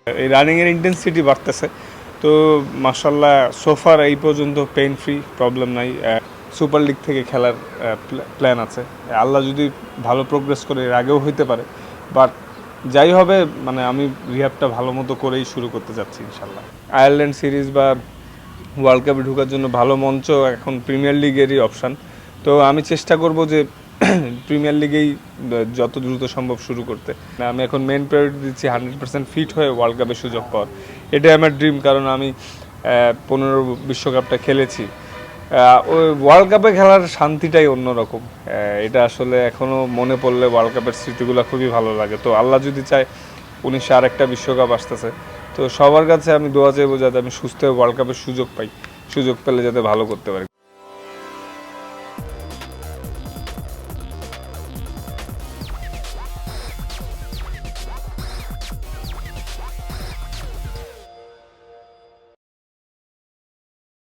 এই রানিংয়ের ইন্টেন্সিটি বাড়তেছে, তো মাশাল্লাহ সোফার এই পর্যন্ত পেইন ফ্রি, প্রবলেম নাই। সুপার লিগ থেকে খেলার প্ল্যান আছে, আল্লাহ যদি ভালো প্রোগ্রেস করে, এর আগেও হইতে পারে, বাট যাই হবে মানে আমি রিহ্যাবটা ভালো মতো করেই শুরু করতে যাচ্ছি ইনশাল্লাহ। আয়ারল্যান্ড সিরিজ বা ওয়ার্ল্ড কাপে ঢোকার জন্য ভালো মঞ্চ এখন প্রিমিয়ার লিগেরই অপশান। তো আমি চেষ্টা করব যে প্রিমিয়ার লিগেই যত দ্রুত সম্ভব শুরু করতে। আমি এখন মেন প্রায়োরিটি দিচ্ছি 100% ফিট হয়ে ওয়ার্ল্ড কাপে সুযোগ পাওয়ার। এটাই আমার ড্রিম, কারণ আমি 15 বিশ্বকাপটা খেলেছি। ওই ওয়ার্ল্ড কাপে খেলার শান্তিটাই অন্যরকম। এটা আসলে এখনও মনে পড়লে ওয়ার্ল্ড কাপের স্মৃতিগুলো খুবই ভালো লাগে। তো আল্লাহ যদি চায় 19 আরেকটা বিশ্বকাপ আসতেছে, তো সবার কাছে আমি দোয়া চাইবো যাতে আমি সুস্থ হয়ে ওয়ার্ল্ড কাপের সুযোগ পাই, সুযোগ পেলে যাতে ভালো করতে পারি।